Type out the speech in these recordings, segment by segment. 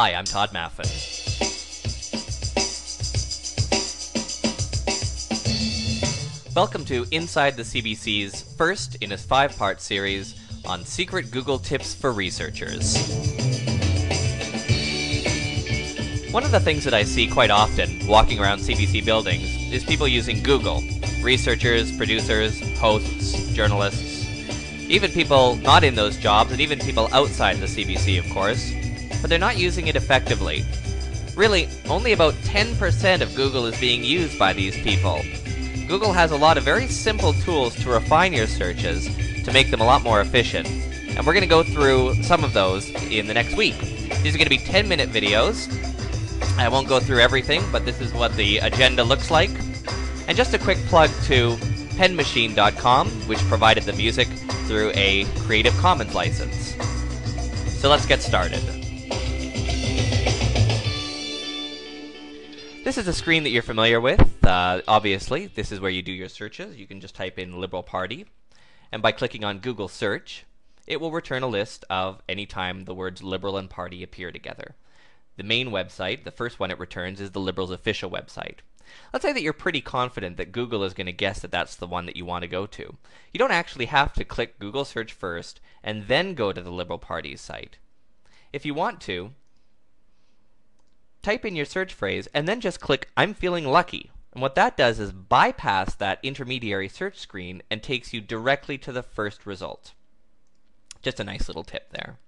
Hi, I'm Todd Maffin. Welcome to Inside the CBC's first in a 5-part series on secret Google tips for researchers. One of the things that I see quite often walking around CBC buildings is people using Google. Researchers, producers, hosts, journalists, even people not in those jobs, and even people outside the CBC, of course, but they're not using it effectively. Really, only about 10% of Google is being used by these people. Google has a lot of very simple tools to refine your searches to make them a lot more efficient. And we're going to go through some of those in the next week. These are going to be 10-minute videos. I won't go through everything, but this is what the agenda looks like. And just a quick plug to penmachine.com, which provided the music through a Creative Commons license. So let's get started. This is a screen that you're familiar with. Obviously, this is where you do your searches. You can just type in Liberal Party, and by clicking on Google Search, it will return a list of any time the words Liberal and Party appear together. The main website, the first one it returns, is the Liberals' official website. Let's say that you're pretty confident that Google is going to guess that that's the one that you want to go to. You don't actually have to click Google Search first and then go to the Liberal Party's site. If you want to, type in your search phrase and then just click I'm feeling lucky. And what that does is bypass that intermediary search screen and takes you directly to the first result. Just a nice little tip there.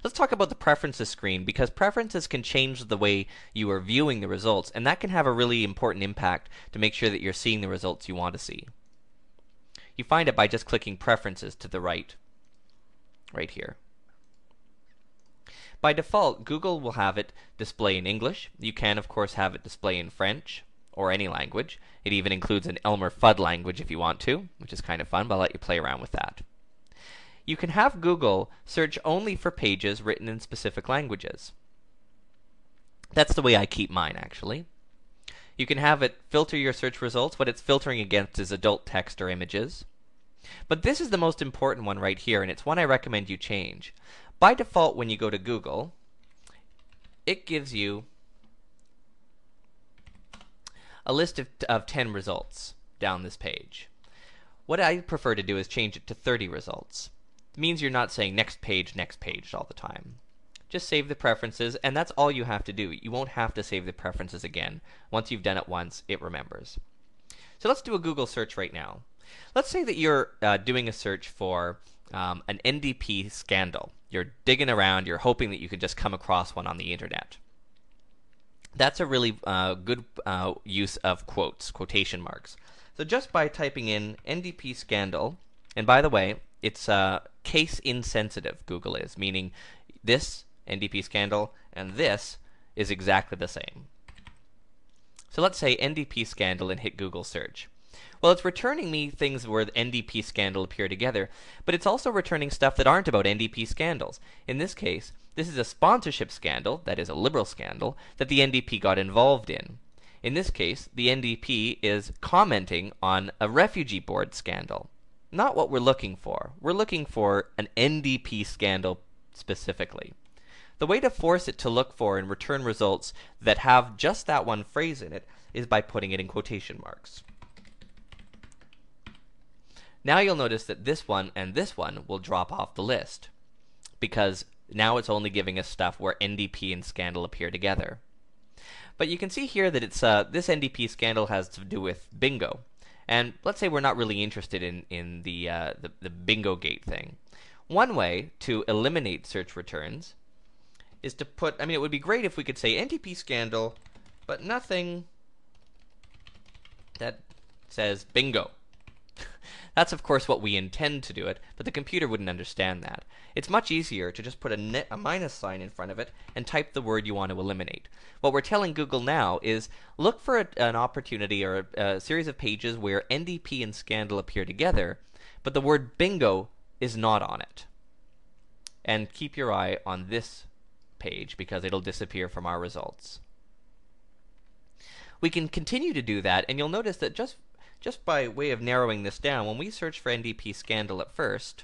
Let's talk about the preferences screen, because preferences can change the way you are viewing the results, and that can have a really important impact to make sure that you're seeing the results you want to see. You find it by just clicking preferences to the right here. By default, Google will have it display in English. You can, of course, have it display in French or any language. It even includes an Elmer Fudd language if you want to, which is kind of fun, but I'll let you play around with that. You can have Google search only for pages written in specific languages. That's the way I keep mine, actually. You can have it filter your search results. What it's filtering against is adult text or images. But this is the most important one right here, and it's one I recommend you change. By default, when you go to Google, it gives you a list of 10 results down this page. What I prefer to do is change it to 30 results. It means you're not saying next page all the time. Just save the preferences, and that's all you have to do. You won't have to save the preferences again. Once you've done it once, it remembers. So let's do a Google search right now. Let's say that you're doing a search for an NDP scandal. You're digging around, you're hoping that you could just come across one on the internet. That's a really good use of quotation marks. So just by typing in NDP scandal, and by the way, it's case insensitive, Google is, meaning this NDP scandal and this is exactly the same. So let's say NDP scandal and hit Google search. Well, it's returning me things where the NDP scandal appear together, but it's also returning stuff that aren't about NDP scandals. In this case, this is a sponsorship scandal, that is a liberal scandal, that the NDP got involved in. In this case, the NDP is commenting on a refugee board scandal. Not what we're looking for. We're looking for an NDP scandal specifically. The way to force it to look for and return results that have just that one phrase in it is by putting it in quotation marks. Now you'll notice that this one and this one will drop off the list, because now it's only giving us stuff where NDP and scandal appear together. But you can see here that it's this NDP scandal has to do with bingo. And let's say we're not really interested in the bingo gate thing. One way to eliminate search returns is to put, it would be great if we could say NDP scandal, but nothing that says bingo. That's of course what we intend to do it, but the computer wouldn't understand that. It's much easier to just put a minus sign in front of it and type the word you want to eliminate. What we're telling Google now is look for an opportunity or a series of pages where NDP and scandal appear together, but the word bingo is not on it. And keep your eye on this page because it'll disappear from our results. We can continue to do that, and you'll notice that just by way of narrowing this down, when we search for NDP scandal at first,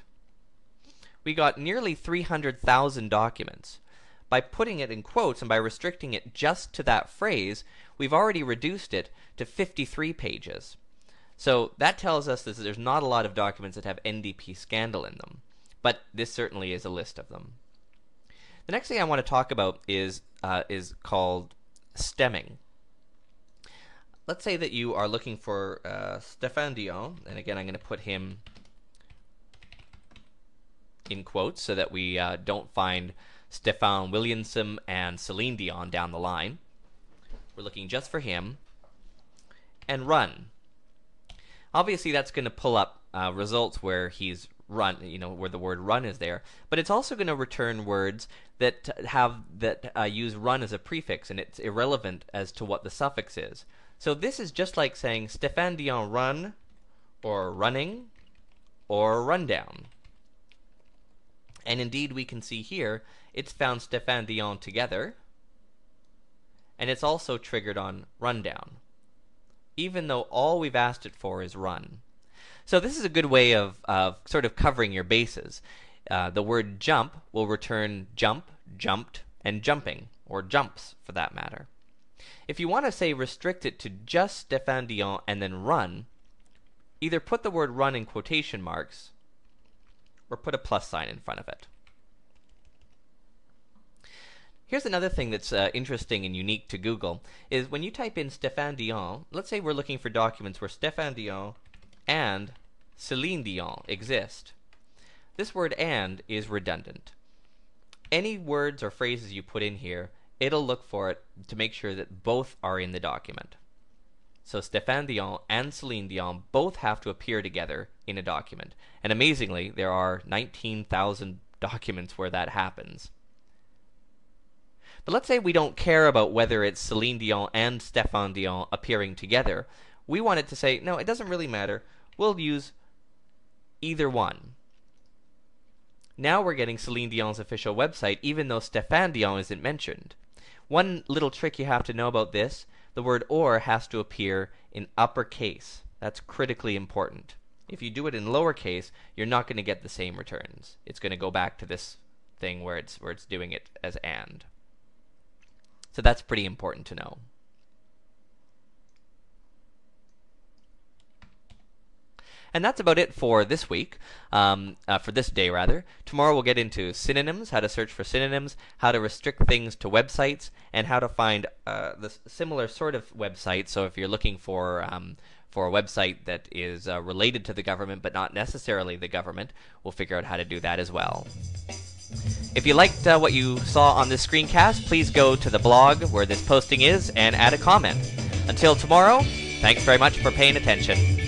we got nearly 300,000 documents. by putting it in quotes and by restricting it just to that phrase, we've already reduced it to 53 pages. So that tells us that there's not a lot of documents that have NDP scandal in them, but this certainly is a list of them. The next thing I want to talk about is called stemming. Let's say that you are looking for Stéphane Dion, and again I'm going to put him in quotes so that we don't find Stéphane Williamson and Celine Dion down the line. We're looking just for him, and run. Obviously that's going to pull up results where he's run, where the word run is there, but it's also going to return words that use run as a prefix, and it's irrelevant as to what the suffix is. So this is just like saying Stéphane Dion run, or running, or rundown. And indeed we can see here it's found Stéphane Dion together, and it's also triggered on rundown, even though all we've asked it for is run. So this is a good way of sort of covering your bases. The word jump will return jump, jumped, and jumping, or jumps for that matter. If you want to say restrict it to just Stéphane Dion and then run, either put the word run in quotation marks or put a plus sign in front of it. Here's another thing that's interesting and unique to Google, is when you type in Stéphane Dion, let's say we're looking for documents where Stéphane Dion and Celine Dion exist. This word and is redundant. Any words or phrases you put in here, it'll look for it to make sure that both are in the document. So Stéphane Dion and Celine Dion both have to appear together in a document. And amazingly, there are 19,000 documents where that happens. But let's say we don't care about whether it's Celine Dion and Stéphane Dion appearing together. We want it to say, no, it doesn't really matter. We'll use either one. Now we're getting Celine Dion's official website, even though Stéphane Dion isn't mentioned. One little trick you have to know about this, the word or has to appear in uppercase. That's critically important. If you do it in lowercase, you're not going to get the same returns. It's going to go back to this thing where it's doing it as and. So that's pretty important to know. And that's about it for this week, for this day rather. Tomorrow we'll get into synonyms, how to search for synonyms, how to restrict things to websites, and how to find the similar sort of website. So if you're looking for a website that is related to the government but not necessarily the government, we'll figure out how to do that as well. If you liked what you saw on this screencast, please go to the blog where this posting is and add a comment. Until tomorrow, thanks very much for paying attention.